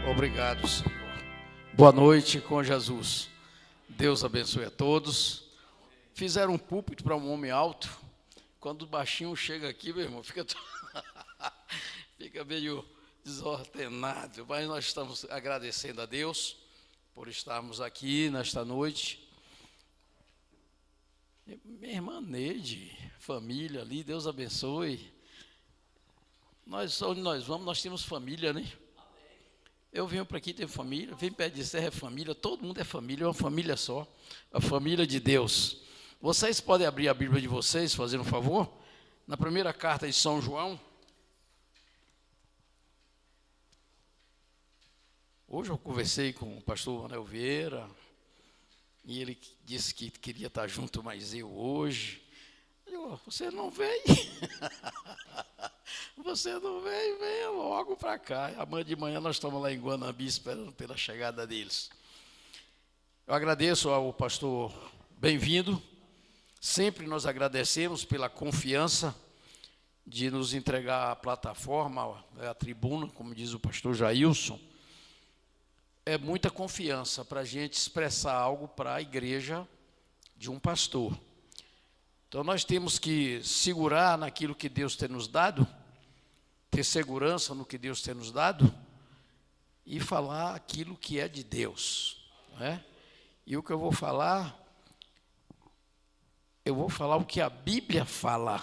Obrigado, Senhor. Boa noite com Jesus. Deus abençoe a todos. Fizeram um púlpito para um homem alto. Quando o baixinho chega aqui, meu irmão, fica meio desordenado. Mas nós estamos agradecendo a Deus por estarmos aqui nesta noite. Minha irmã Neide, família ali, Deus abençoe. Onde nós vamos, nós temos família, né? Eu venho para aqui, tenho família, venho Pé de Serra, é família, todo mundo é família, é uma família só, a família de Deus. Vocês podem abrir a Bíblia de vocês, fazendo um favor? Na primeira carta de São João. Hoje eu conversei com o pastor Manuel Vieira, e ele disse que queria estar junto, mas eu hoje. Você não vem? Você não vem? Venha logo para cá. Amanhã de manhã nós estamos lá em Guanambi esperando pela chegada deles. Eu agradeço ao pastor Bem-vindo. Sempre nós agradecemos pela confiança de nos entregar a plataforma, a tribuna, como diz o pastor Jailson. É muita confiança para a gente expressar algo para a igreja de um pastor. Então, nós temos que segurar naquilo que Deus tem nos dado, ter segurança no que Deus tem nos dado e falar aquilo que é de Deus, não é? E o que eu vou falar o que a Bíblia fala,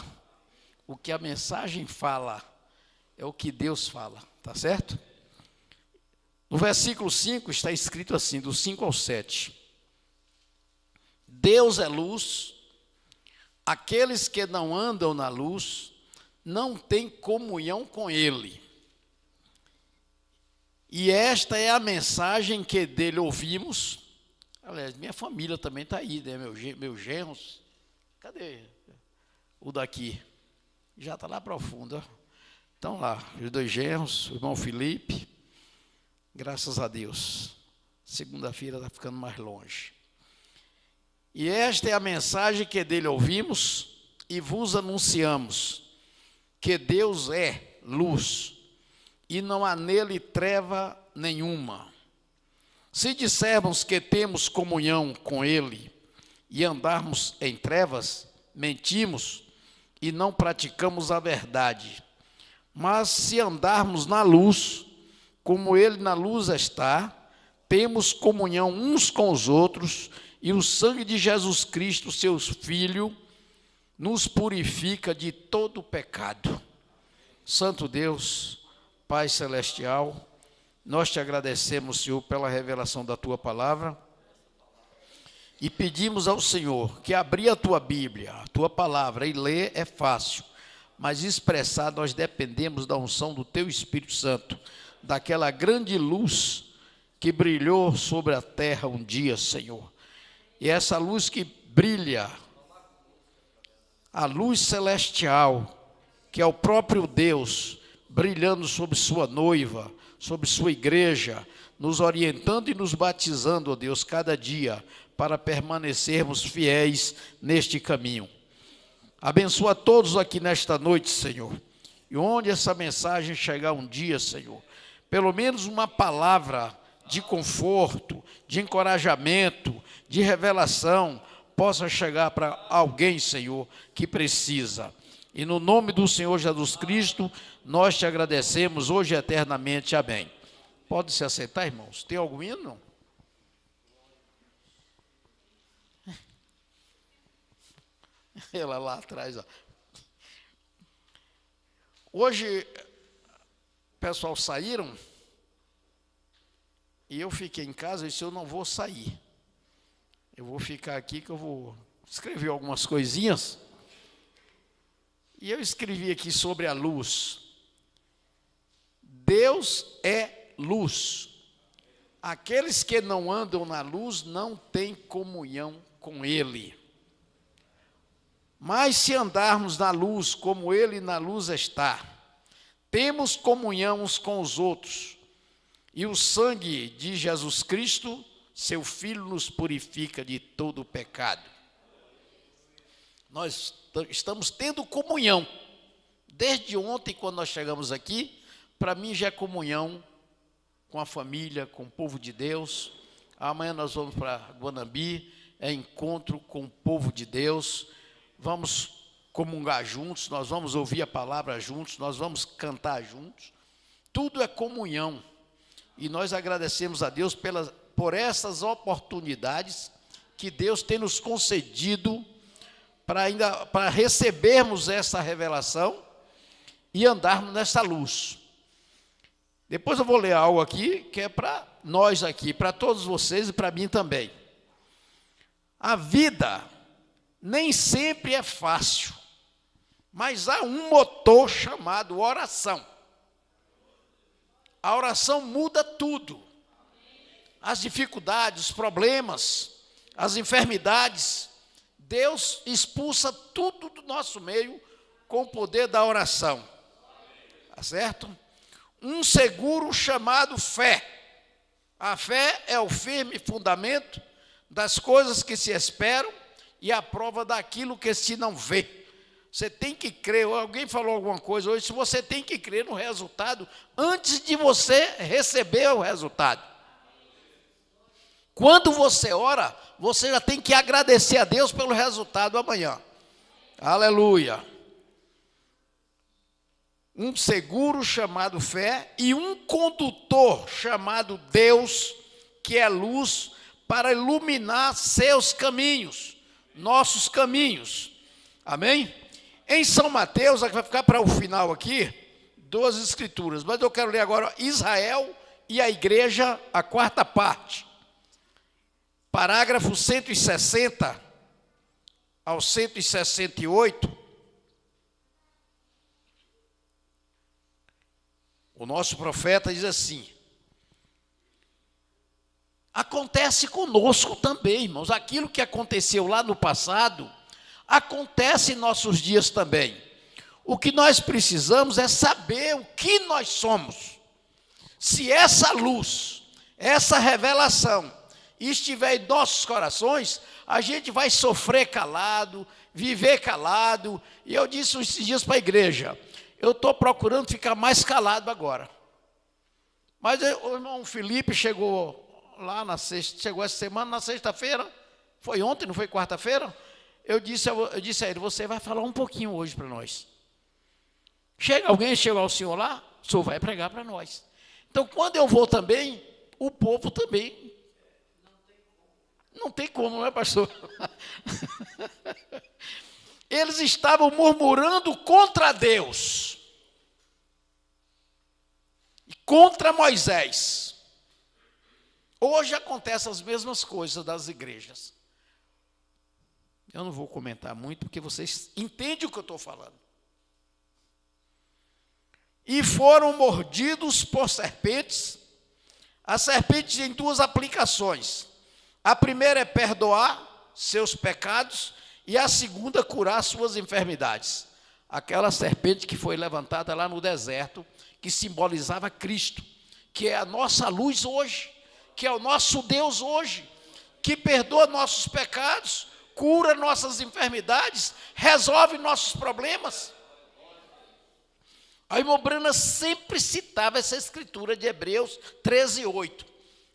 o que a mensagem fala, é o que Deus fala, tá certo? No versículo 5 está escrito assim, do 5 ao 7. Deus é luz. Aqueles que não andam na luz não têm comunhão com Ele. E esta é a mensagem que dele ouvimos. Aliás, minha família também está aí, né? Meus genros. Cadê o daqui? Já está lá profundo. Estão lá, os dois genros, o irmão Felipe. Graças a Deus. Segunda-feira está ficando mais longe. E esta é a mensagem que dele ouvimos e vos anunciamos, que Deus é luz, e não há nele treva nenhuma. Se dissermos que temos comunhão com ele e andarmos em trevas, mentimos e não praticamos a verdade. Mas se andarmos na luz, como ele na luz está, temos comunhão uns com os outros, e o sangue de Jesus Cristo, seu Filho, nos purifica de todo pecado. Santo Deus, Pai Celestial, nós te agradecemos, Senhor, pela revelação da Tua palavra, e pedimos ao Senhor que abrir a Tua Bíblia, a Tua palavra, e ler é fácil, mas expressar nós dependemos da unção do Teu Espírito Santo, daquela grande luz que brilhou sobre a terra um dia, Senhor. E essa luz que brilha, a luz celestial, que é o próprio Deus, brilhando sobre sua noiva, sobre sua igreja, nos orientando e nos batizando, ó Deus, cada dia, para permanecermos fiéis neste caminho. Abençoa todos aqui nesta noite, Senhor. E onde essa mensagem chegar um dia, Senhor, pelo menos uma palavra de conforto, de encorajamento, de revelação, possa chegar para alguém, Senhor, que precisa. E no nome do Senhor Jesus Cristo, nós te agradecemos hoje e eternamente. Amém. Pode se assentar, irmãos? Tem algum hino? Ela lá atrás, ó. Hoje, o pessoal saíram. E eu fiquei em casa e disse, eu não vou sair. Eu vou ficar aqui que eu vou escrever algumas coisinhas. E eu escrevi aqui sobre a luz. Deus é luz. Aqueles que não andam na luz não têm comunhão com Ele. Mas se andarmos na luz, como Ele na luz está, temos comunhão uns com os outros. E o sangue de Jesus Cristo, seu Filho, nos purifica de todo o pecado. Nós estamos tendo comunhão. Desde ontem, quando nós chegamos aqui, para mim já é comunhão com a família, com o povo de Deus. Amanhã nós vamos para Guanambi, é encontro com o povo de Deus. Vamos comungar juntos, nós vamos ouvir a palavra juntos, nós vamos cantar juntos. Tudo é comunhão. E nós agradecemos a Deus por essas oportunidades que Deus tem nos concedido para recebermos essa revelação e andarmos nessa luz. Depois eu vou ler algo aqui, que é para nós aqui, para todos vocês e para mim também. A vida nem sempre é fácil, mas há um motor chamado oração. A oração muda tudo. As dificuldades, os problemas, as enfermidades, Deus expulsa tudo do nosso meio com o poder da oração. Tá certo? Um seguro chamado fé. A fé é o firme fundamento das coisas que se esperam e a prova daquilo que se não vê. Você tem que crer. Alguém falou alguma coisa hoje, se você tem que crer no resultado antes de você receber o resultado. Quando você ora, você já tem que agradecer a Deus pelo resultado amanhã. Aleluia. Um seguro chamado fé e um condutor chamado Deus, que é luz, para iluminar seus caminhos, nossos caminhos. Amém? Em São Mateus, vai ficar para o final aqui, 2 escrituras, mas eu quero ler agora Israel e a igreja, a 4ª parte. Parágrafo 160 ao 168. O nosso profeta diz assim: acontece conosco também, irmãos, aquilo que aconteceu lá no passado, acontece em nossos dias também. O que nós precisamos é saber o que nós somos. Se essa luz, essa revelação estiver em nossos corações, a gente vai sofrer calado, viver calado. E eu disse esses dias para a igreja, eu estou procurando ficar mais calado agora. Mas o irmão Felipe chegou lá na sexta, chegou essa semana, na sexta-feira, foi ontem, não foi quarta-feira? Eu disse a ele, você vai falar um pouquinho hoje para nós. Alguém chegou ao senhor lá, o senhor vai pregar para nós. Então, quando eu vou também, o povo também. Não tem como, não é, pastor? Eles estavam murmurando contra Deus. E contra Moisés. Hoje acontecem as mesmas coisas das igrejas. Eu não vou comentar muito, porque vocês entendem o que eu estou falando. E foram mordidos por serpentes. A serpente tem 2 aplicações. A primeira é perdoar seus pecados e a segunda, curar suas enfermidades. Aquela serpente que foi levantada lá no deserto, que simbolizava Cristo, que é a nossa luz hoje, que é o nosso Deus hoje, que perdoa nossos pecados, cura nossas enfermidades, resolve nossos problemas. A irmã Brana sempre citava essa escritura de Hebreus 13:8.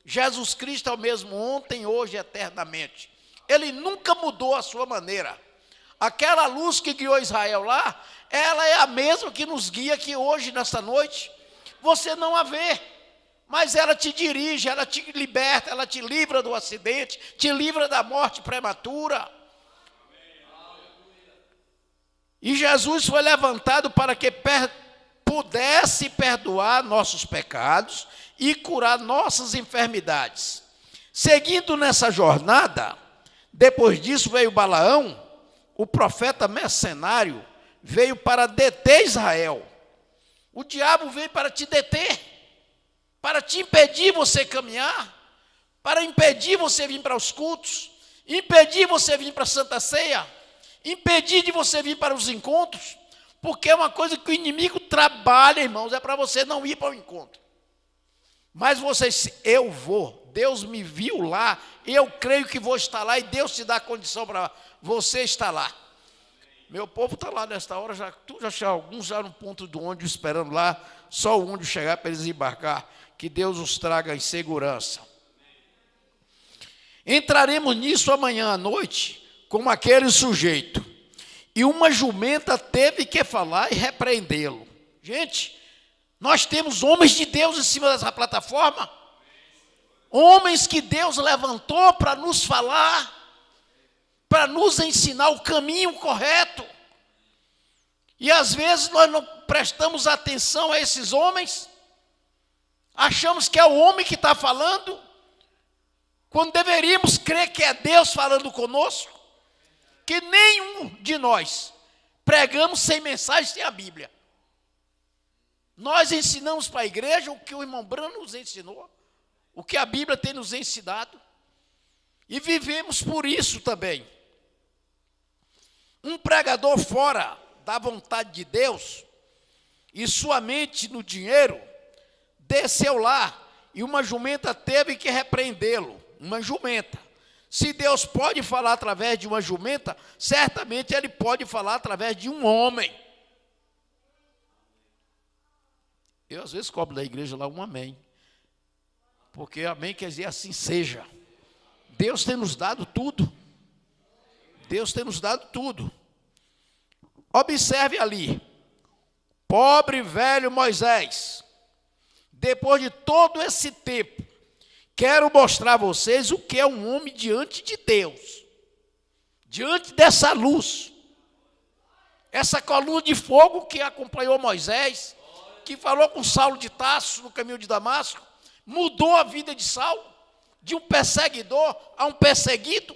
Jesus Cristo é o mesmo ontem, hoje e eternamente. Ele nunca mudou a sua maneira. Aquela luz que guiou Israel lá, ela é a mesma que nos guia aqui hoje, nesta noite. Você não a vê, mas ela te dirige, ela te liberta, ela te livra do acidente, te livra da morte prematura. E Jesus foi levantado para que pudesse perdoar nossos pecados e curar nossas enfermidades. Seguindo nessa jornada, depois disso veio Balaão, o profeta mercenário, veio para deter Israel. O diabo veio para te deter, para te impedir você caminhar, para impedir você vir para os cultos, impedir você vir para a Santa Ceia, impedir de você vir para os encontros, porque é uma coisa que o inimigo trabalha, irmãos, é para você não ir para o encontro. Mas eu vou, Deus me viu lá, eu creio que vou estar lá e Deus te dá a condição para você estar lá. Meu povo está lá nesta hora, alguns já no ponto do ônibus esperando lá, só o ônibus chegar para eles embarcar. Que Deus os traga em segurança. Entraremos nisso amanhã à noite, como aquele sujeito. E uma jumenta teve que falar e repreendê-lo. Gente, nós temos homens de Deus em cima dessa plataforma. Homens que Deus levantou para nos falar, para nos ensinar o caminho correto. E às vezes nós não prestamos atenção a esses homens. Achamos que é o homem que está falando, quando deveríamos crer que é Deus falando conosco. Que nenhum de nós pregamos sem mensagem, sem a Bíblia. Nós ensinamos para a igreja o que o irmão Brano nos ensinou, o que a Bíblia tem nos ensinado, e vivemos por isso também. Um pregador fora da vontade de Deus, e sua mente no dinheiro, desceu lá, e uma jumenta teve que repreendê-lo, uma jumenta. Se Deus pode falar através de uma jumenta, certamente Ele pode falar através de um homem. Eu às vezes cobro da igreja lá um amém. Porque amém quer dizer assim seja. Deus tem nos dado tudo. Deus tem nos dado tudo. Observe ali. Pobre velho Moisés. Depois de todo esse tempo, quero mostrar a vocês o que é um homem diante de Deus. Diante dessa luz. Essa coluna de fogo que acompanhou Moisés, que falou com Saulo de Tarso no caminho de Damasco, mudou a vida de Saulo, de um perseguidor a um perseguido.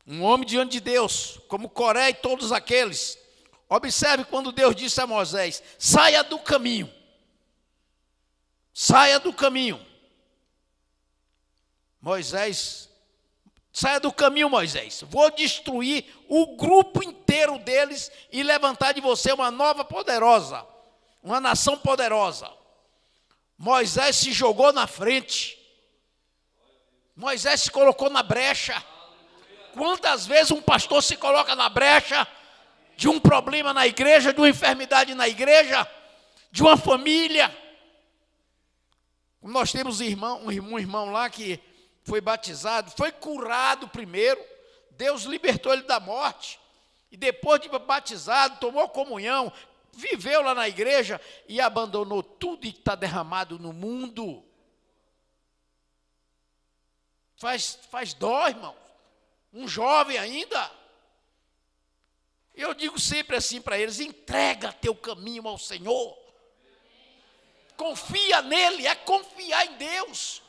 Um homem diante de Deus, como Coré e todos aqueles. Observe quando Deus disse a Moisés: saia do caminho. Saia do caminho. Moisés, saia do caminho, Moisés. Vou destruir o grupo inteiro deles e levantar de você uma nova poderosa, uma nação poderosa. Moisés se jogou na frente. Moisés se colocou na brecha. Quantas vezes um pastor se coloca na brecha de um problema na igreja, de uma enfermidade na igreja, de uma família? Nós temos um irmão lá que foi batizado, foi curado primeiro, Deus libertou ele da morte, e depois de batizado, tomou comunhão, viveu lá na igreja e abandonou tudo e está derramado no mundo. Faz dó, irmão. Um jovem ainda. Eu digo sempre assim para eles: entrega teu caminho ao Senhor. Confia nele, é confiar em Deus.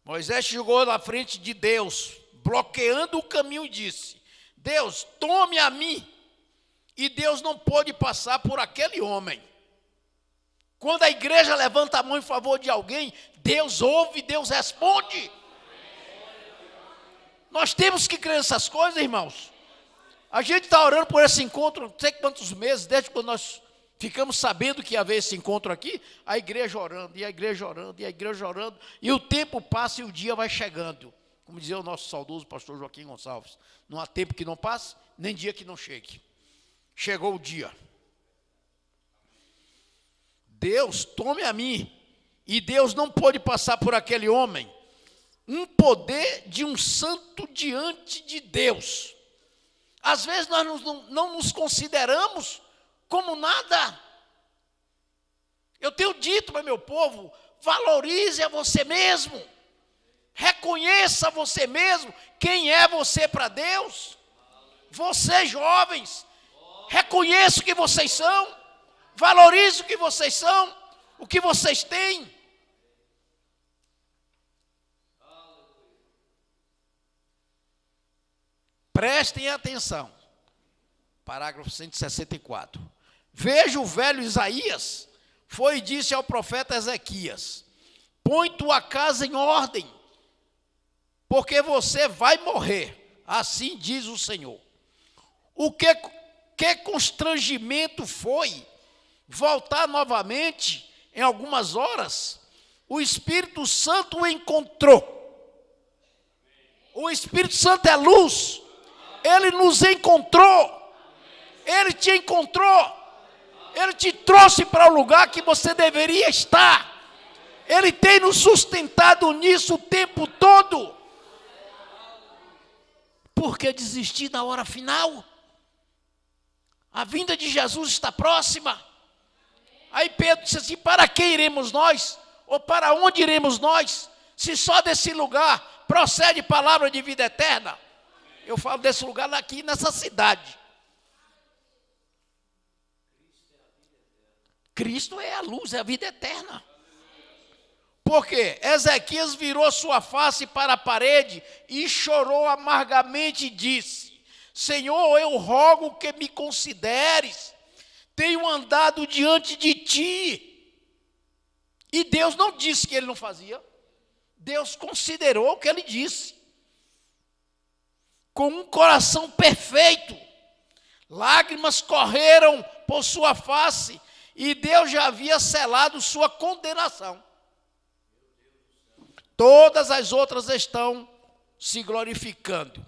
Moisés chegou na frente de Deus, bloqueando o caminho, e disse: Deus, tome a mim. E Deus não pôde passar por aquele homem. Quando a igreja levanta a mão em favor de alguém, Deus ouve, Deus responde. Nós temos que crer nessas coisas, irmãos. A gente está orando por esse encontro, não sei quantos meses, desde quando nós ficamos sabendo que ia haver esse encontro aqui, a igreja orando, e a igreja orando, e a igreja orando, e o tempo passa e o dia vai chegando. Como dizia o nosso saudoso pastor Joaquim Gonçalves, não há tempo que não passe, nem dia que não chegue. Chegou o dia. Deus, tome a mim. E Deus não pôde passar por aquele homem. Um poder de um santo diante de Deus. Às vezes nós não nos consideramos como nada. Eu tenho dito para meu povo: valorize a você mesmo. Reconheça você mesmo. Quem é você para Deus? Vocês jovens, reconheça o que vocês são. Valorize o que vocês são, o que vocês têm. Prestem atenção. Parágrafo 164. Veja o velho Isaías, foi e disse ao profeta Ezequias: põe tua casa em ordem, porque você vai morrer, assim diz o Senhor. O que constrangimento foi voltar novamente em algumas horas. O Espírito Santo o encontrou. O Espírito Santo é luz. Ele nos encontrou. Ele te encontrou. Ele te trouxe para o lugar que você deveria estar. Ele tem nos sustentado nisso o tempo todo. Por que desistir na hora final? A vinda de Jesus está próxima. Aí Pedro disse assim: para que iremos nós? Ou para onde iremos nós? Se só desse lugar procede palavra de vida eterna. Eu falo desse lugar aqui nessa cidade. Cristo é a luz, é a vida eterna. Porque Ezequias virou sua face para a parede e chorou amargamente e disse: Senhor, eu rogo que me consideres. Tenho andado diante de ti. E Deus não disse que ele não fazia. Deus considerou o que ele disse. Com um coração perfeito. Lágrimas correram por sua face. E Deus já havia selado sua condenação. Todas as outras estão se glorificando.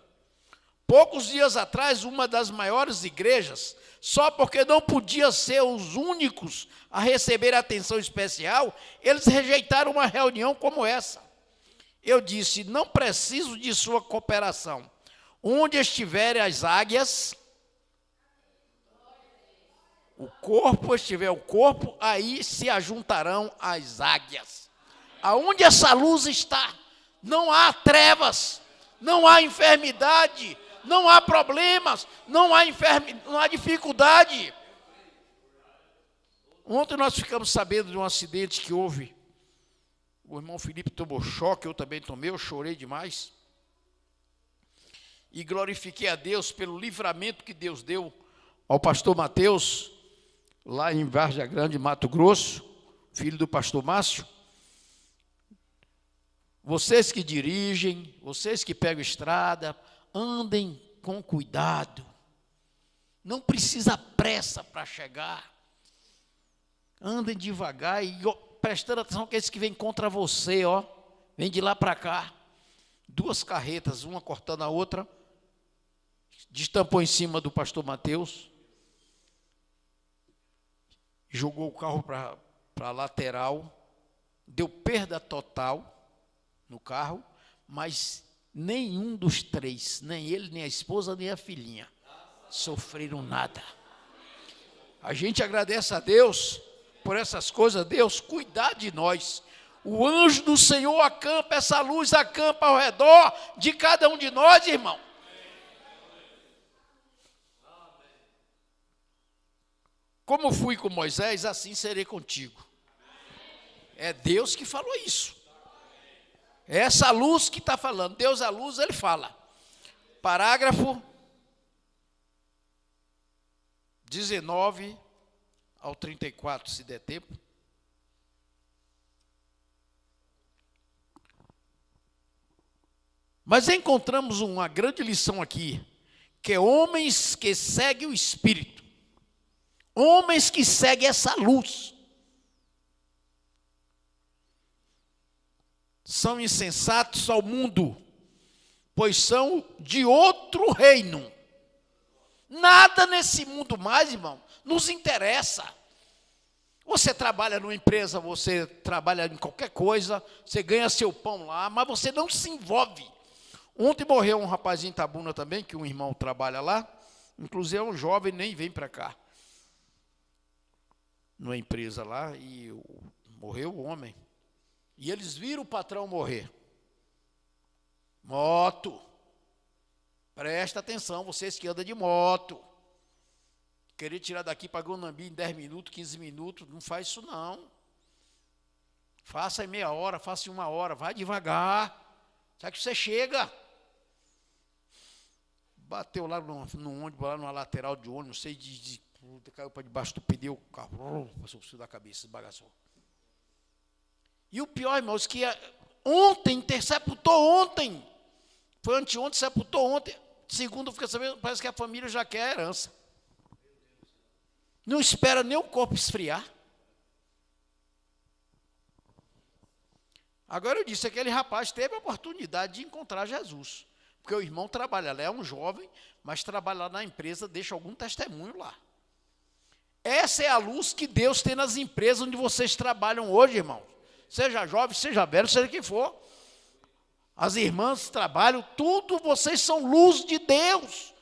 Poucos dias atrás, uma das maiores igrejas, só porque não podia ser os únicos a receber atenção especial, eles rejeitaram uma reunião como essa. Eu disse: não preciso de sua cooperação. Onde estiverem as águias, o corpo estiver o corpo, aí se ajuntarão as águias. Aonde essa luz está, não há trevas, não há enfermidade, não há problemas, não há dificuldade. Ontem nós ficamos sabendo de um acidente que houve. O irmão Felipe tomou choque, eu também tomei, eu chorei demais. E glorifiquei a Deus pelo livramento que Deus deu ao pastor Mateus, lá em Várzea Grande, Mato Grosso, filho do pastor Márcio. Vocês que dirigem, vocês que pegam estrada, andem com cuidado. Não precisa pressa para chegar. Andem devagar e prestando atenção que esse que vem contra você, vem de lá para cá. 2 carretas, uma cortando a outra, destampou em cima do pastor Mateus, jogou o carro para a lateral, deu perda total no carro, mas nenhum dos 3, nem ele, nem a esposa, nem a filhinha, sofreram nada. A gente agradece a Deus por essas coisas. Deus cuidar de nós. O anjo do Senhor acampa, essa luz acampa ao redor de cada um de nós, irmão. Como fui com Moisés, assim serei contigo. É Deus que falou isso. É essa luz que está falando. Deus é a luz, ele fala. Parágrafo 19 ao 34, se der tempo. Mas encontramos uma grande lição aqui, que é homens que seguem o Espírito. Homens que seguem essa luz. São insensatos ao mundo, pois são de outro reino. Nada nesse mundo mais, irmão, nos interessa. Você trabalha numa empresa, você trabalha em qualquer coisa, você ganha seu pão lá, mas você não se envolve. Ontem morreu um rapazinho em Itabuna também, que um irmão trabalha lá, inclusive é um jovem, nem vem para cá. Numa empresa lá, e morreu o homem. E eles viram o patrão morrer. Moto. Presta atenção, vocês que andam de moto. Querer tirar daqui para Gonambi em 10 minutos, 15 minutos, não faz isso não. Faça em meia hora, faça em 1 hora, vai devagar. Sabe que você chega. Bateu lá no ônibus, lá numa lateral de ônibus, não sei, caiu para debaixo do pneu, o carro passou por cima da cabeça, esbagaçou. E o pior, irmãos, que ontem, sepultou ontem. Foi anteontem, sepultou ontem. Segundo, fica sabendo, parece que a família já quer a herança. Não espera nem o corpo esfriar. Agora eu disse, aquele rapaz teve a oportunidade de encontrar Jesus. Porque o irmão trabalha lá, é um jovem, mas trabalha lá na empresa, deixa algum testemunho lá. Essa é a luz que Deus tem nas empresas onde vocês trabalham hoje, irmão. Seja jovem, seja velho, seja quem for. As irmãs trabalham, tudo, vocês são luz de Deus.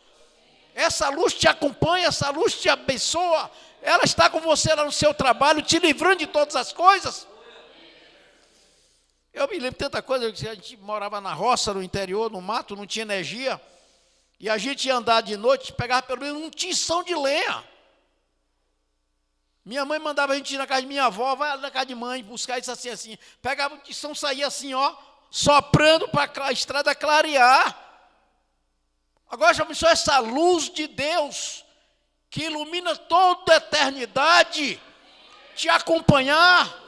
Essa luz te acompanha, essa luz te abençoa. Ela está com você lá no seu trabalho, te livrando de todas as coisas. Eu me lembro de tanta coisa, a gente morava na roça, no interior, no mato, não tinha energia. E a gente ia andar de noite, pegava pelo menos um tição de lenha. Minha mãe mandava a gente ir na casa de minha avó, vai na casa de mãe, buscar isso assim. Pegava um tição, saía assim, ó, soprando para a estrada clarear. Agora já pensou essa luz de Deus, que ilumina toda a eternidade, te acompanhar.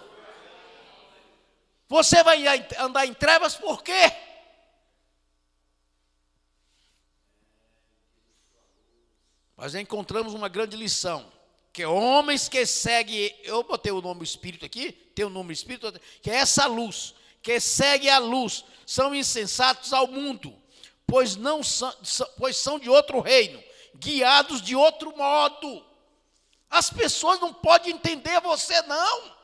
Você vai andar em trevas por quê? Mas encontramos uma grande lição, que homens que seguem, eu botei o nome Espírito aqui, tem o nome Espírito, que é essa luz, que segue a luz, são insensatos ao mundo, pois são de outro reino, guiados de outro modo. As pessoas não podem entender você, não.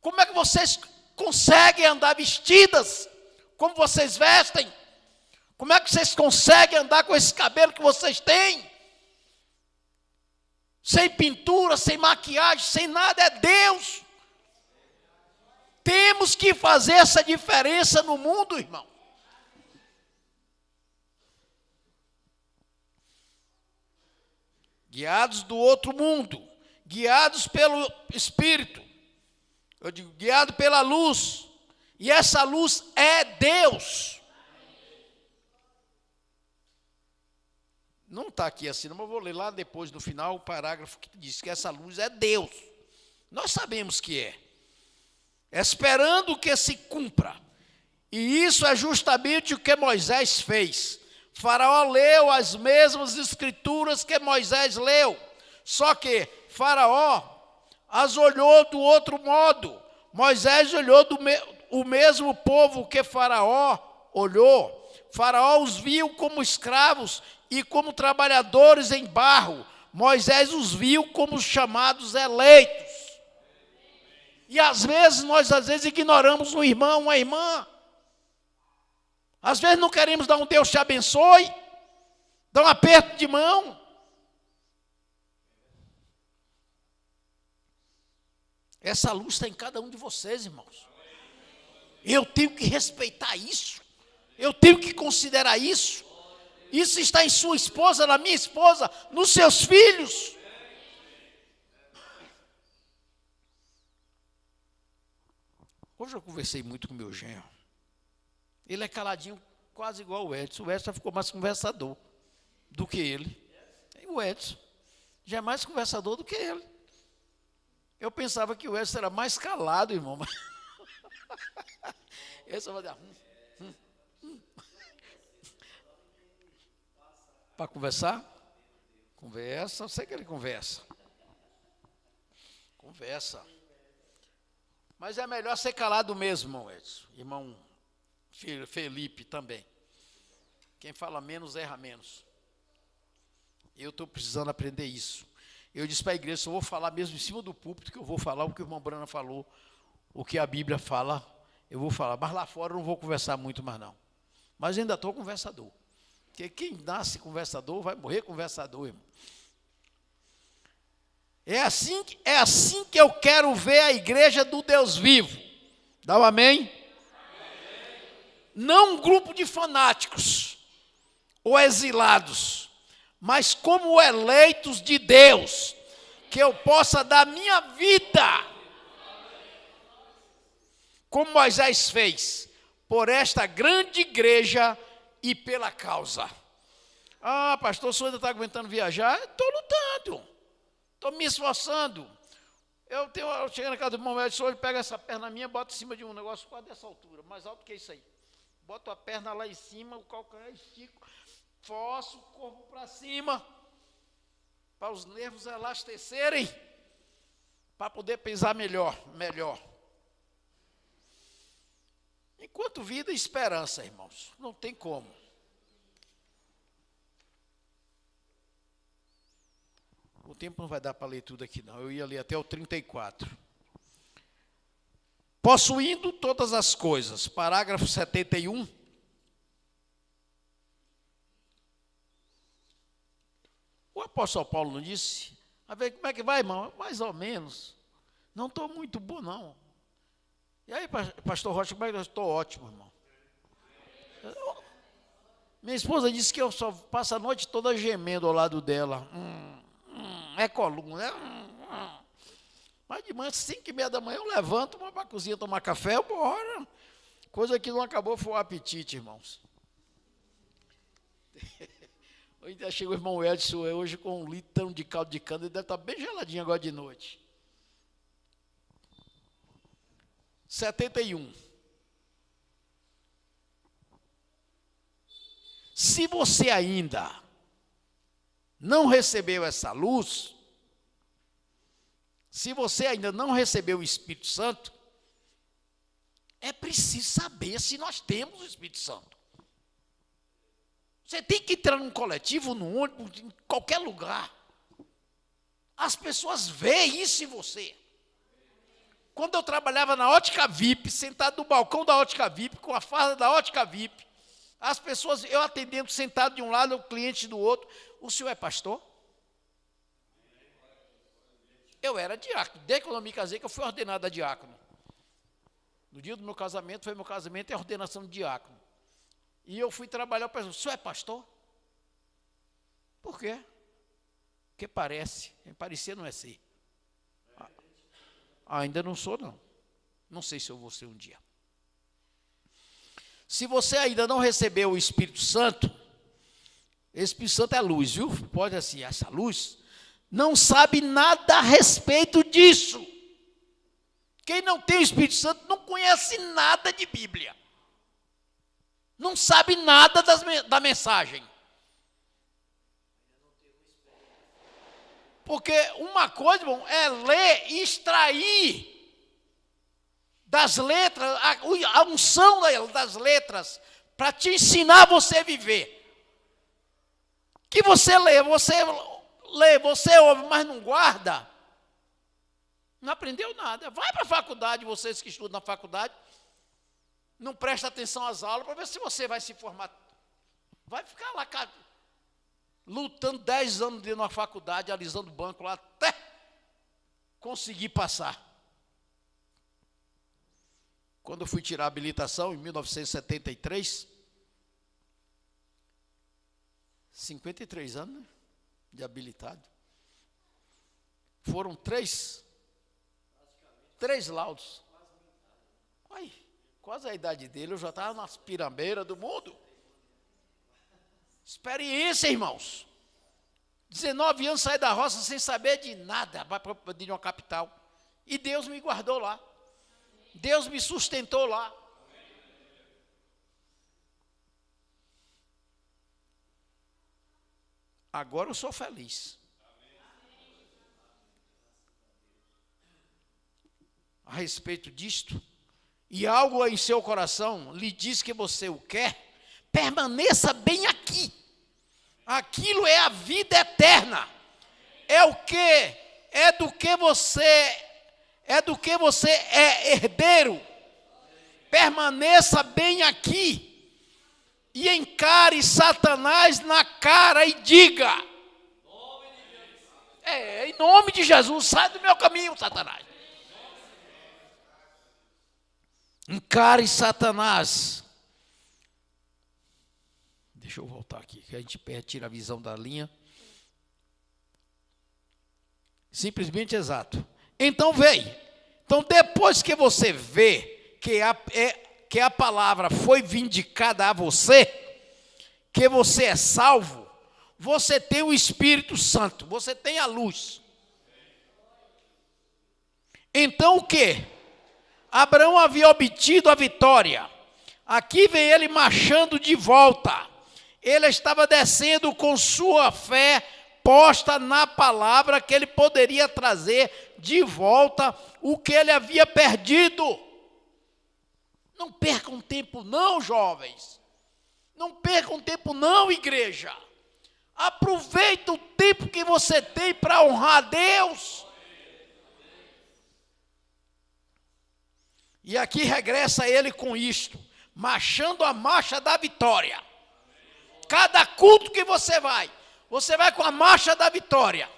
Como é que vocês conseguem andar vestidas como vocês vestem? Como é que vocês conseguem andar com esse cabelo que vocês têm? Sem pintura, sem maquiagem, sem nada, é Deus. Temos que fazer essa diferença no mundo, irmão. Guiados do outro mundo, guiados pelo Espírito. Eu digo, guiado pela luz. E essa luz é Deus. Não está aqui assim, mas eu vou ler lá depois, no final, o parágrafo que diz que essa luz é Deus. Nós sabemos que é. Esperando que se cumpra. E isso é justamente o que Moisés fez. Faraó leu as mesmas escrituras que Moisés leu. Só que Faraó as olhou do outro modo. Moisés olhou o mesmo povo que Faraó olhou. Faraó os viu como escravos e como trabalhadores em barro. Moisés os viu como chamados eleitos. E às vezes, nós ignoramos um irmão, uma irmã. Às vezes não queremos dar um Deus te abençoe, dar um aperto de mão. Essa luz está em cada um de vocês, irmãos. Eu tenho que respeitar isso. Eu tenho que considerar isso. Isso está em sua esposa, na minha esposa, nos seus filhos. Hoje eu conversei muito com meu genro. Ele é caladinho, quase igual o Edson. O Edson já ficou mais conversador do que ele. E o Edson já é mais conversador do que ele. Eu pensava que o Edson era mais calado, irmão. Eu só vou dar... Para conversar? Conversa, eu sei que ele conversa. Conversa. Mas é melhor ser calado mesmo, irmão Edson. Irmão Felipe também. Quem fala menos, erra menos. Eu estou precisando aprender isso. Eu disse para a igreja, eu vou falar mesmo em cima do púlpito, que eu vou falar o que o irmão Brana falou, o que a Bíblia fala, eu vou falar. Mas lá fora eu não vou conversar muito mais não. Mas ainda estou conversador. Porque quem nasce conversador vai morrer conversador, irmão. É assim que eu quero ver a igreja do Deus vivo. Dá um amém? Amém. Não um grupo de fanáticos ou exilados, mas como eleitos de Deus, que eu possa dar minha vida, como Moisés fez, por esta grande igreja e pela causa. Ah, pastor, o senhor ainda está aguentando viajar? Estou lutando, estou me esforçando. Eu chego na casa do irmão Edson, ele pega essa perna minha, bota em cima de um negócio quase dessa altura, mais alto que isso aí. Boto a perna lá em cima, o calcanhar estico, forço o corpo para cima, para os nervos elastecerem, para poder pisar melhor. Enquanto vida e esperança, irmãos, não tem como. O tempo não vai dar para ler tudo aqui, não. Eu ia ler até o 34. Possuindo todas as coisas. Parágrafo 71. O apóstolo Paulo não disse? A ver, como é que vai, irmão? Mais ou menos. Não estou muito bom, não. E aí, pastor Rocha, como é que eu estou? Ótimo, irmão. Minha esposa disse que eu só passo a noite toda gemendo ao lado dela. É coluna, né? Mas de manhã, 5h30 da manhã, eu levanto, vou para a cozinha tomar café, eu bora. Coisa que não acabou foi o apetite, irmãos. Hoje chegou o irmão Edson hoje com 1 litrão de caldo de cana, ele deve estar bem geladinho agora de noite. 71. Se você ainda não recebeu essa luz, se você ainda não recebeu o Espírito Santo, é preciso saber se nós temos o Espírito Santo. Você tem que entrar num coletivo, num ônibus, em qualquer lugar. As pessoas veem isso em você. Quando eu trabalhava na Ótica VIP, sentado no balcão da Ótica VIP, com a farda da Ótica VIP, as pessoas, eu atendendo, sentado de um lado, o cliente do outro. O senhor é pastor? Eu era diácono. Desde que eu não me casei, que eu fui ordenado a diácono. No dia do meu casamento, foi meu casamento e a ordenação de diácono. E eu fui trabalhar, o pessoal, o senhor é pastor? Por quê? Porque parece. Parecer não é ser. Ainda não sou, não. Não sei se eu vou ser um dia. Se você ainda não recebeu o Espírito Santo, o Espírito Santo é luz, viu? Pode assim, essa luz, não sabe nada a respeito disso. Quem não tem o Espírito Santo não conhece nada de Bíblia. Não sabe nada da mensagem. Porque uma coisa, irmão, é ler e extrair das letras, a unção das letras, para te ensinar você a viver. Que você lê, você ouve, mas não guarda, não aprendeu nada. Vai para a faculdade, vocês que estudam na faculdade, não presta atenção às aulas, para ver se você vai se formar. Vai ficar lá, lutando 10 anos dentro de uma faculdade, alisando o banco lá, até conseguir passar. Quando eu fui tirar a habilitação, em 1973, 53 anos, né, de habilitado. Foram três laudos. Ai, quase a idade dele, eu já estava nas pirambeiras do mundo. Experiência, irmãos. 19 anos saí da roça sem saber de nada, vai para uma capital. E Deus me guardou lá. Deus me sustentou lá. Agora eu sou feliz. A respeito disto, e algo em seu coração lhe diz que você o quer, permaneça bem aqui. Aquilo é a vida eterna. É o que? É do que você é herdeiro. Permaneça bem aqui. E encare Satanás na cara e diga: em nome de Jesus, sai do meu caminho, Satanás. Encare Satanás. Deixa eu voltar aqui, que a gente tira a visão da linha. Simplesmente exato. Então vem. Então depois que você vê que a palavra foi vindicada a você, que você é salvo, você tem o Espírito Santo, você tem a luz. Então o quê? Abraão havia obtido a vitória. Aqui vem ele marchando de volta. Ele estava descendo com sua fé posta na palavra, que ele poderia trazer de volta o que ele havia perdido. Não percam tempo não, jovens. Não percam tempo não, igreja. Aproveita o tempo que você tem para honrar a Deus. E aqui regressa ele com isto, marchando a marcha da vitória. Cada culto que você vai com a marcha da vitória.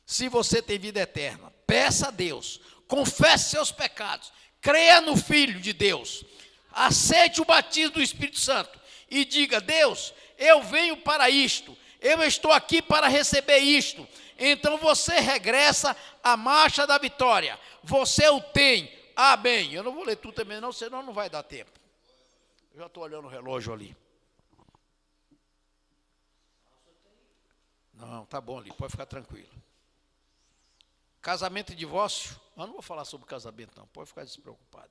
Se você tem vida eterna, peça a Deus, confesse seus pecados, creia no Filho de Deus, aceite o batismo do Espírito Santo e diga: Deus, eu venho para isto, eu estou aqui para receber isto. Então você regressa à marcha da vitória, você o tem. Amém. Eu não vou ler tudo também não, senão não vai dar tempo. Eu já estou olhando o relógio ali. Não, tá bom ali, pode ficar tranquilo. Casamento e divórcio, eu não vou falar sobre casamento não, pode ficar despreocupado.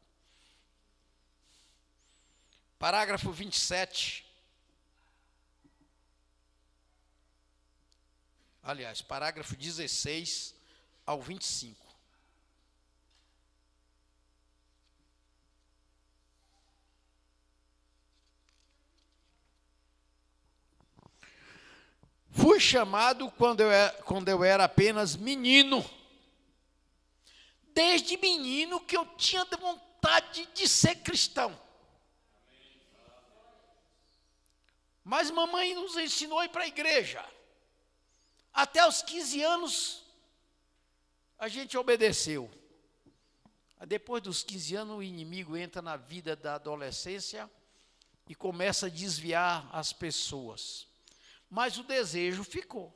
Parágrafo 27. Aliás, parágrafo 16 ao 25. Fui chamado quando eu era apenas menino. Desde menino que eu tinha vontade de ser cristão. Mas mamãe nos ensinou a ir para a igreja. Até os 15 anos, a gente obedeceu. Depois dos 15 anos, o inimigo entra na vida da adolescência e começa a desviar as pessoas. Mas o desejo ficou.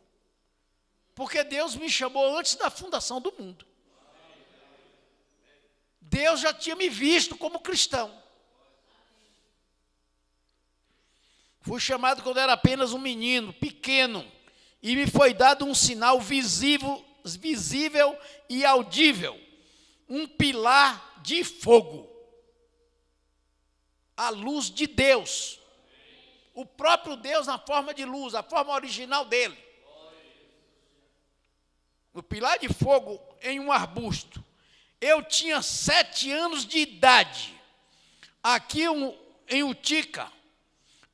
Porque Deus me chamou antes da fundação do mundo. Deus já tinha me visto como cristão. Fui chamado quando era apenas um menino, pequeno, e me foi dado um sinal visível e audível, um pilar de fogo, a luz de Deus, o próprio Deus na forma de luz, a forma original dele. O pilar de fogo em um arbusto. Eu tinha 7 anos de idade, aqui em Utica.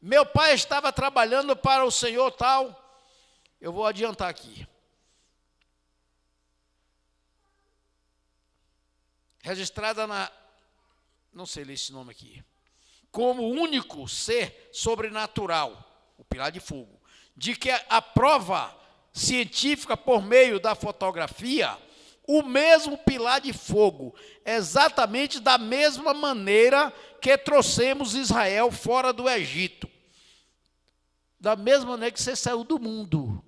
Meu pai estava trabalhando para o Senhor tal. Eu vou adiantar aqui. Registrada não sei ler esse nome aqui, como único ser sobrenatural, o pilar de fogo, de que a prova científica por meio da fotografia, o mesmo pilar de fogo, exatamente da mesma maneira que trouxemos Israel fora do Egito. Da mesma maneira que você saiu do mundo,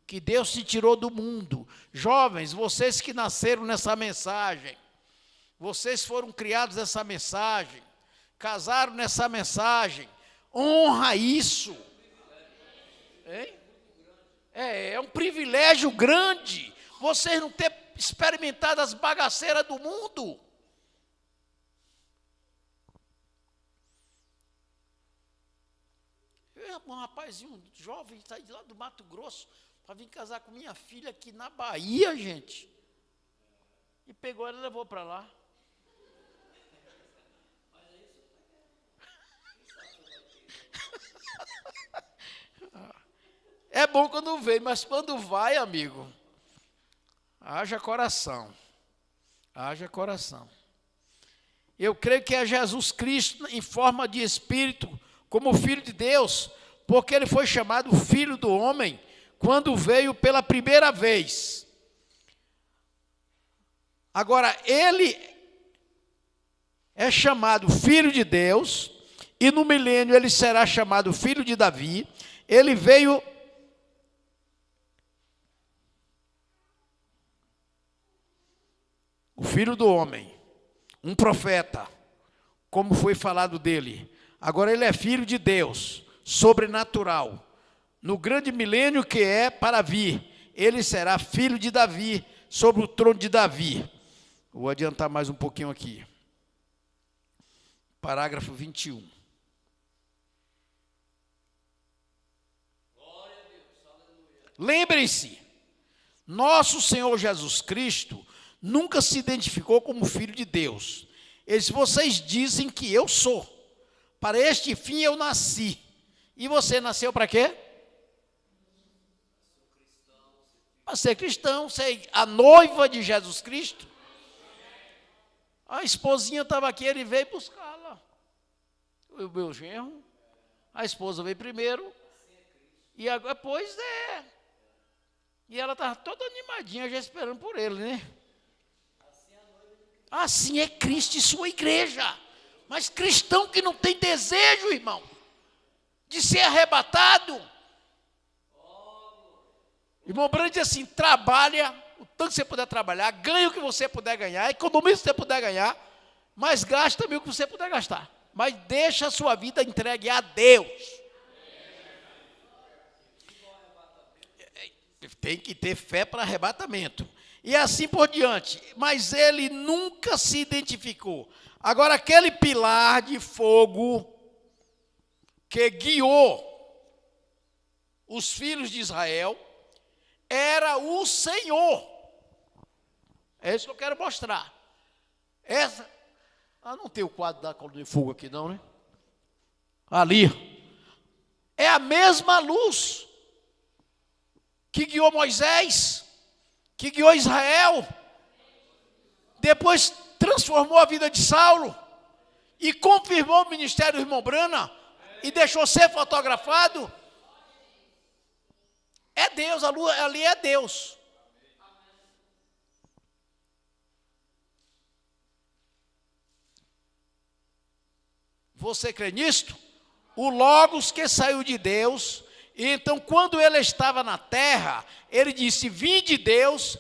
que Deus te tirou do mundo. Jovens, vocês que nasceram nessa mensagem, vocês foram criados nessa mensagem, casaram nessa mensagem, honra isso. Hein? É um privilégio grande, vocês não ter experimentado as bagaceiras do mundo. Um rapazinho jovem está de lá do Mato Grosso para vir casar com minha filha aqui na Bahia, gente. E pegou ela e levou para lá. É bom quando vem, mas quando vai, amigo, haja coração. Haja coração. Eu creio que é Jesus Cristo em forma de Espírito, como Filho de Deus, porque ele foi chamado Filho do Homem quando veio pela primeira vez. Agora, ele é chamado Filho de Deus, e no milênio ele será chamado Filho de Davi. Ele veio o Filho do Homem, um profeta, como foi falado dele. Agora ele é Filho de Deus, sobrenatural. No grande milênio que é para vir, ele será filho de Davi, sobre o trono de Davi. Vou adiantar mais um pouquinho aqui. Parágrafo 21. Lembrem-se, nosso Senhor Jesus Cristo nunca se identificou como Filho de Deus. Ele disse: vocês dizem que eu sou. Para este fim eu nasci. E você nasceu para quê? Para ser cristão, ser a noiva de Jesus Cristo. A esposinha estava aqui, ele veio buscá-la. O meu genro, a esposa veio primeiro. E agora, pois é. E ela estava toda animadinha, já esperando por ele, né? Assim é Cristo e sua igreja. Mas cristão que não tem desejo, irmão, de ser arrebatado. Irmão Branco diz assim, trabalha o tanto que você puder trabalhar, ganha o que você puder ganhar, economiza o que você puder ganhar, mas gasta também o que você puder gastar. Mas deixa a sua vida entregue a Deus. Tem que ter fé para arrebatamento. E assim por diante. Mas ele nunca se identificou. Agora, aquele pilar de fogo que guiou os filhos de Israel era o Senhor. É isso que eu quero mostrar. Não tem o quadro da coluna de fogo aqui não, né? Ali. É a mesma luz que guiou Moisés, que guiou Israel, depois transformou a vida de Saulo e confirmou o ministério do irmão Brana e deixou ser fotografado. É Deus, a luz ali é Deus. Você crê nisto? O Logos que saiu de Deus. E então, quando ele estava na terra, ele disse, vim de Deus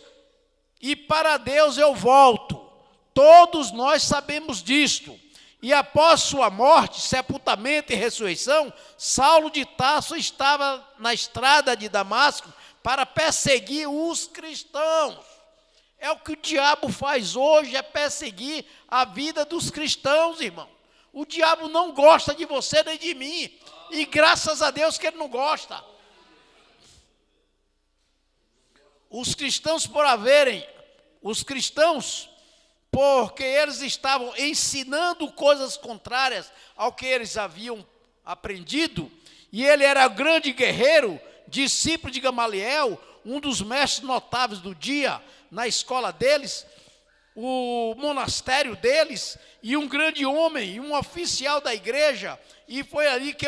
e para Deus eu volto. Todos nós sabemos disto. E após sua morte, sepultamento e ressurreição, Saulo de Tarso estava na estrada de Damasco para perseguir os cristãos. É o que o diabo faz hoje, é perseguir a vida dos cristãos, irmão. O diabo não gosta de você nem de mim. E graças a Deus que ele não gosta. Os cristãos porque eles estavam ensinando coisas contrárias ao que eles haviam aprendido, e ele era grande guerreiro, discípulo de Gamaliel, um dos mestres notáveis do dia, na escola deles, o monastério deles, e um grande homem, um oficial da igreja, e foi ali que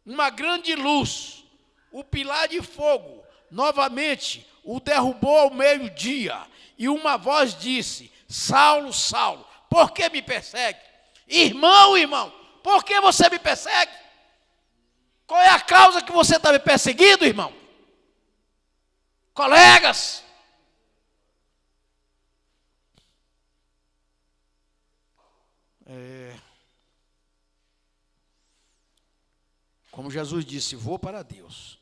uma grande luz, o pilar de fogo, novamente o derrubou ao meio-dia, e uma voz disse, Saulo, Saulo, por que me persegue? Irmão, por que você me persegue? Qual é a causa que você está me perseguindo, irmão? Colegas, como Jesus disse, vou para Deus.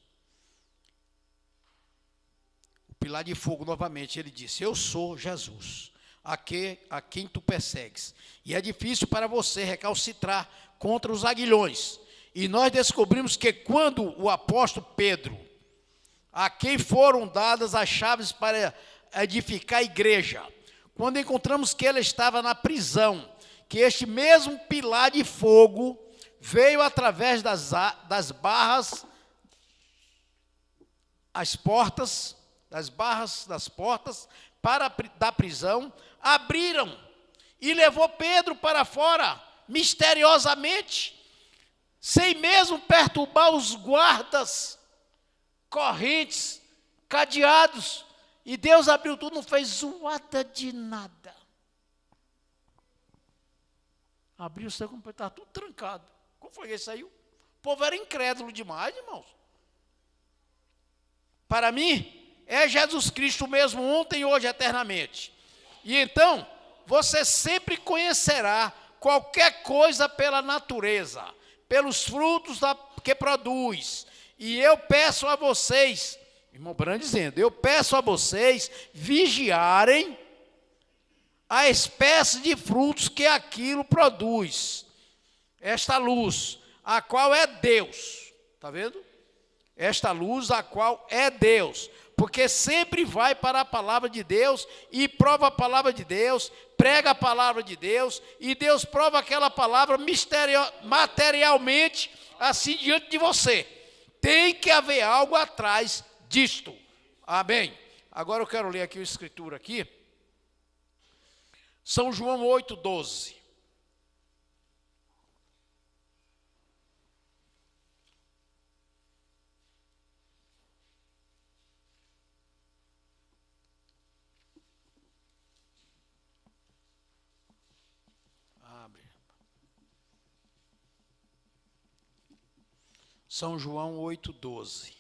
O pilar de fogo novamente, ele disse, eu sou Jesus, a quem tu persegues. E é difícil para você recalcitrar contra os aguilhões. E nós descobrimos que quando o apóstolo Pedro, a quem foram dadas as chaves para edificar a igreja, quando encontramos que ele estava na prisão, que este mesmo pilar de fogo veio através das barras, das barras das portas da prisão, abriram e levou Pedro para fora, misteriosamente, sem mesmo perturbar os guardas, correntes, cadeados, e Deus abriu tudo, não fez zoada de nada. Abriu o céu, estava tudo trancado. Como foi que ele saiu? O povo era incrédulo demais, irmãos. Para mim, é Jesus Cristo mesmo, ontem, hoje, eternamente. E então, você sempre conhecerá qualquer coisa pela natureza, pelos frutos que produz. E eu peço a vocês, irmão Brando dizendo, eu peço a vocês vigiarem a espécie de frutos que aquilo produz. Esta luz, a qual é Deus. Está vendo? Esta luz, a qual é Deus. Porque sempre vai para a palavra de Deus e prova a palavra de Deus, prega a palavra de Deus, e Deus prova aquela palavra materialmente, assim diante de você. Tem que haver algo atrás disto. Amém. Agora eu quero ler aqui a escritura aqui. São João 8,12. Abre. São João 8,12.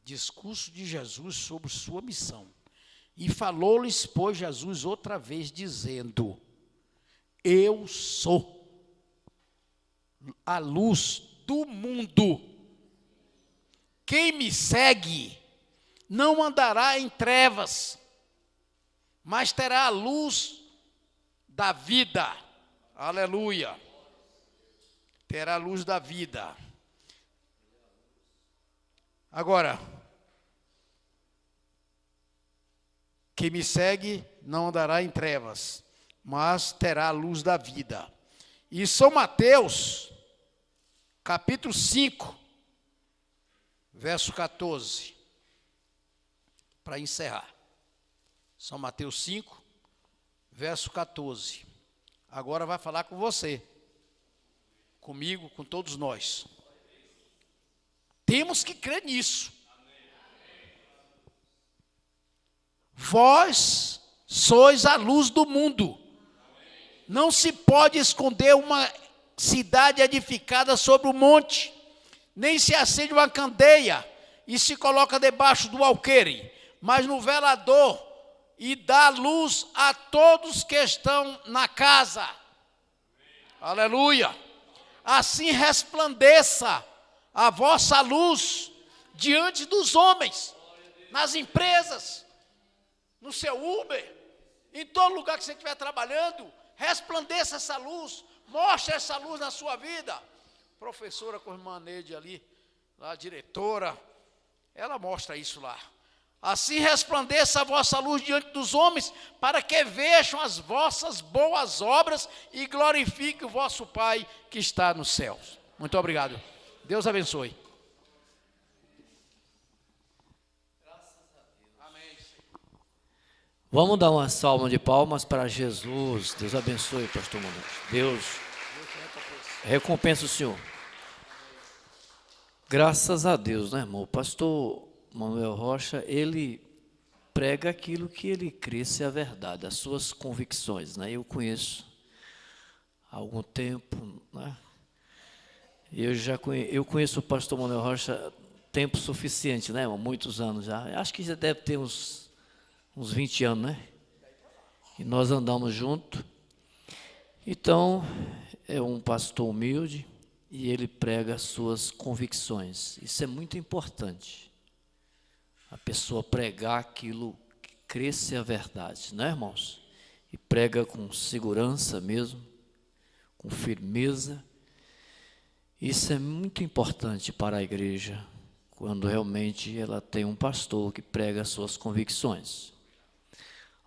Discurso de Jesus sobre sua missão. E falou-lhes, pois, Jesus outra vez, dizendo: eu sou a luz do mundo. Quem me segue não andará em trevas, mas terá a luz da vida. Aleluia. Terá a luz da vida. Agora, quem me segue não andará em trevas, mas terá a luz da vida. E São Mateus, capítulo 5, verso 14, para encerrar. São Mateus 5, verso 14. Agora vai falar com você, comigo, com todos nós. Temos que crer nisso. Vós sois a luz do mundo. Não se pode esconder uma cidade edificada sobre um monte, nem se acende uma candeia e se coloca debaixo do alqueire, mas no velador, e dá luz a todos que estão na casa. Aleluia. Assim resplandeça a vossa luz diante dos homens, nas empresas, no seu Uber, em todo lugar que você estiver trabalhando, resplandeça essa luz, mostre essa luz na sua vida. Professora com a irmã Neide ali, a diretora, ela mostra isso lá. Assim resplandeça a vossa luz diante dos homens, para que vejam as vossas boas obras e glorifiquem o vosso Pai que está nos céus. Muito obrigado. Deus abençoe. Vamos dar uma salva de palmas para Jesus. Deus abençoe, pastor Manuel. Deus recompensa o senhor. Graças a Deus, né, irmão? O pastor Manuel Rocha, ele prega aquilo que ele crê ser a verdade, as suas convicções, né? Eu conheço há algum tempo, né? Eu conheço o pastor Manuel Rocha tempo suficiente, né, irmão? Muitos anos já. Acho que já deve ter uns 20 anos, né? E nós andamos juntos. Então, é um pastor humilde e ele prega as suas convicções. Isso é muito importante. A pessoa pregar aquilo que crê ser a verdade, né, irmãos? E prega com segurança mesmo, com firmeza. Isso é muito importante para a igreja, quando realmente ela tem um pastor que prega as suas convicções.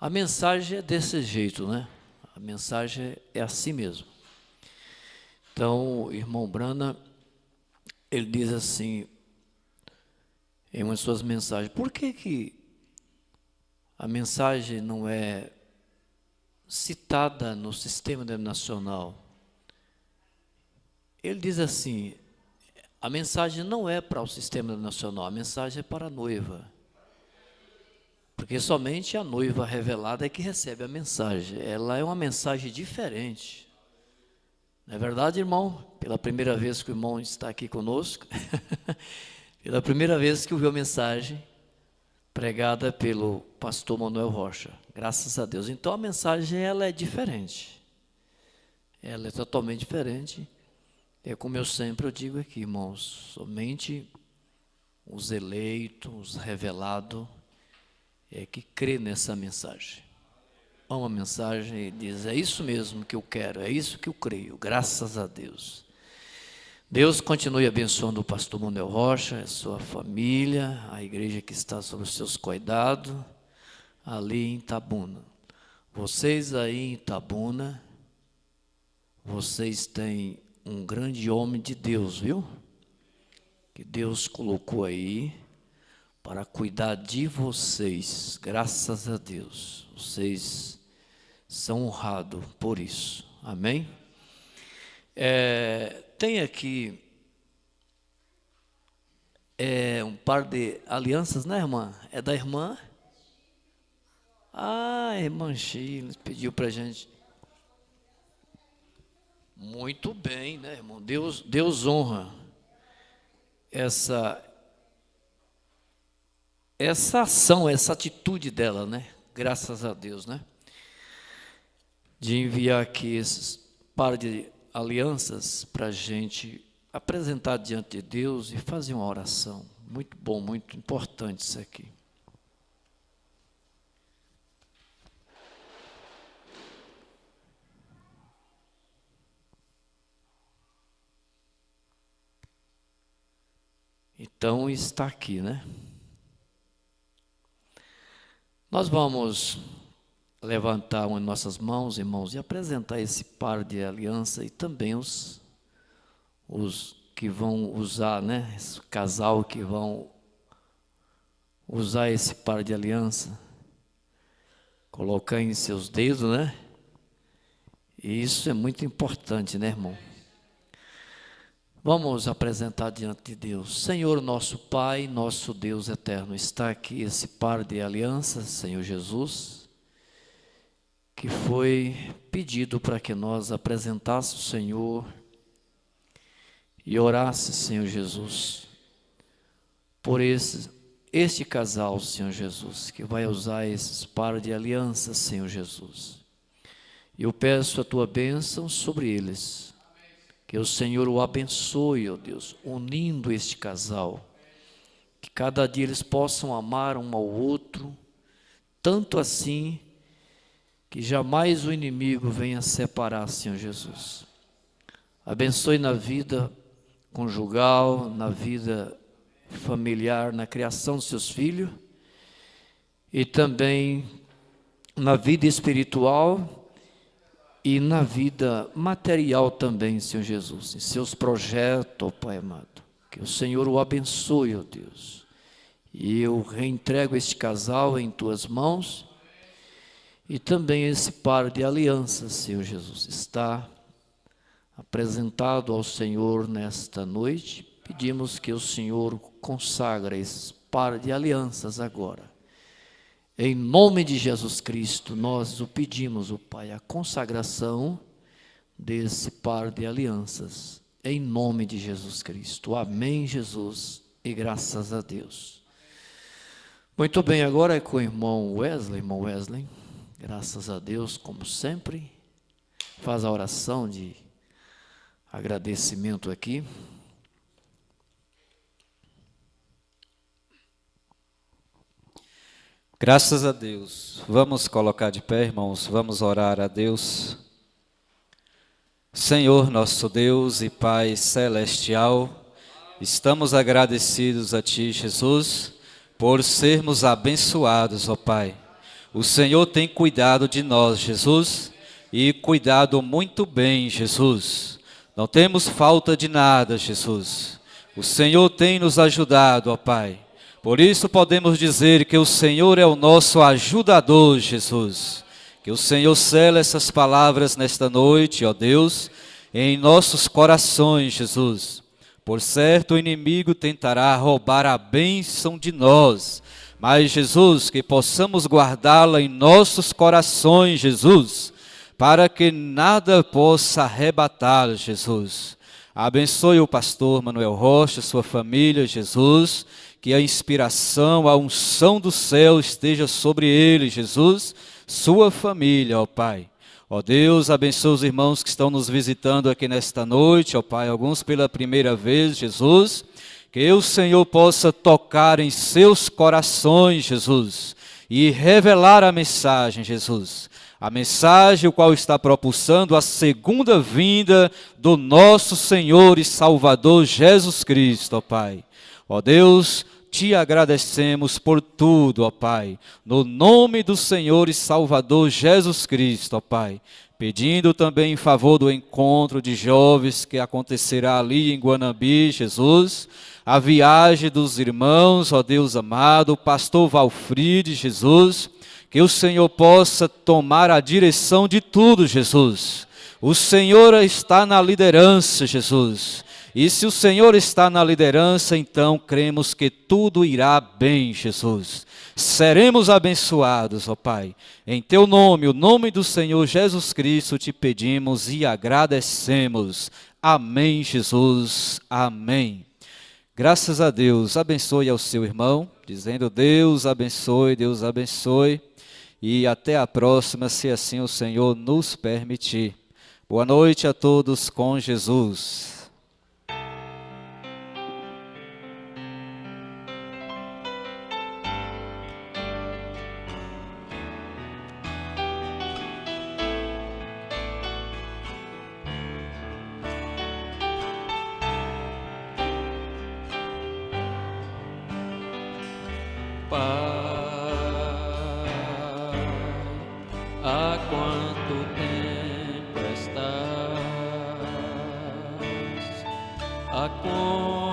A mensagem é desse jeito, né? A mensagem é assim mesmo. Então, o irmão Brana, ele diz assim, em uma de suas mensagens, por que a mensagem não é citada no sistema denominacional? Ele diz assim, a mensagem não é para o sistema denominacional, a mensagem é para a noiva. Porque somente a noiva revelada é que recebe a mensagem. Ela é uma mensagem diferente. Não é verdade, irmão? Pela primeira vez que o irmão está aqui conosco, pela primeira vez que ouviu a mensagem pregada pelo pastor Manuel Rocha. Graças a Deus. Então a mensagem ela é diferente. Ela é totalmente diferente. É como eu sempre digo aqui, irmãos, somente os eleitos, os revelados, é que crê nessa mensagem. Ama a mensagem e diz, é isso mesmo que eu quero, é isso que eu creio, graças a Deus. Deus continue abençoando o pastor Manuel Rocha, a sua família, a igreja que está sob os seus cuidados, ali em Itabuna. Vocês aí em Itabuna, vocês têm um grande homem de Deus, viu? Que Deus colocou aí para cuidar de vocês, graças a Deus. Vocês são honrados por isso, amém? Tem aqui um par de alianças, né, irmã? É da irmã? Ah, a irmã Sheila pediu para a gente. Muito bem, né, irmão? Deus honra essa ação, essa atitude dela, né? Graças a Deus, né? De enviar aqui esses par de alianças para a gente apresentar diante de Deus e fazer uma oração. Muito bom, muito importante isso aqui. Então está aqui, né? Nós vamos levantar uma de nossas mãos, irmãos, e apresentar esse par de aliança e também os que vão usar, né? Esse casal que vão usar esse par de aliança, colocar em seus dedos, né? E isso é muito importante, né, irmão? Vamos apresentar diante de Deus. Senhor, nosso Pai, nosso Deus eterno, está aqui esse par de alianças, Senhor Jesus, que foi pedido para que nós apresentássemos o Senhor e orasse, Senhor Jesus, por este casal, Senhor Jesus, que vai usar esses par de alianças, Senhor Jesus. E eu peço a Tua bênção sobre eles. Que o Senhor o abençoe, ó Deus, unindo este casal. Que cada dia eles possam amar um ao outro, tanto assim que jamais o inimigo venha separar, Senhor Jesus. Abençoe na vida conjugal, na vida familiar, na criação dos seus filhos e também na vida espiritual e na vida material também, Senhor Jesus, em seus projetos, ó Pai amado. Que o Senhor o abençoe, ó Deus. E eu reentrego este casal em Tuas mãos e também esse par de alianças, Senhor Jesus, está apresentado ao Senhor nesta noite. Pedimos que o Senhor consagre esse par de alianças agora. Em nome de Jesus Cristo, nós o pedimos, ó Pai, a consagração desse par de alianças. Em nome de Jesus Cristo. Amém, Jesus, e graças a Deus. Muito bem, agora é com o irmão Wesley, graças a Deus, como sempre, faz a oração de agradecimento aqui. Graças a Deus. Vamos colocar de pé, irmãos, vamos orar a Deus. Senhor, nosso Deus e Pai celestial, estamos agradecidos a Ti, Jesus, por sermos abençoados, ó Pai. O Senhor tem cuidado de nós, Jesus, e cuidado muito bem, Jesus. Não temos falta de nada, Jesus. O Senhor tem nos ajudado, ó Pai. Por isso podemos dizer que o Senhor é o nosso ajudador, Jesus. Que o Senhor sela essas palavras nesta noite, ó Deus, em nossos corações, Jesus. Por certo, o inimigo tentará roubar a bênção de nós, mas, Jesus, que possamos guardá-la em nossos corações, Jesus, para que nada possa arrebatá-la, Jesus. Abençoe o pastor Manuel Rocha, sua família, Jesus, que a inspiração, a unção do céu esteja sobre ele, Jesus, sua família, ó Pai. Ó Deus, abençoe os irmãos que estão nos visitando aqui nesta noite, ó Pai, alguns pela primeira vez, Jesus, que o Senhor possa tocar em seus corações, Jesus, e revelar a mensagem, Jesus. A mensagem o qual está propulsando a segunda vinda do nosso Senhor e Salvador Jesus Cristo, ó Pai. Ó Deus, te agradecemos por tudo, ó Pai, no nome do Senhor e Salvador Jesus Cristo, ó Pai, pedindo também em favor do encontro de jovens que acontecerá ali em Guanambi, Jesus, a viagem dos irmãos, ó Deus amado, o pastor Valfride, Jesus, que o Senhor possa tomar a direção de tudo, Jesus. O Senhor está na liderança, Jesus. E se o Senhor está na liderança, então cremos que tudo irá bem, Jesus. Seremos abençoados, ó Pai. Em teu nome, o nome do Senhor Jesus Cristo, te pedimos e agradecemos. Amém, Jesus. Amém. Graças a Deus. Abençoe ao seu irmão, dizendo Deus abençoe, Deus abençoe. E até a próxima, se assim o Senhor nos permitir. Boa noite a todos com Jesus. Pai, há quanto tempo estás? Há quanto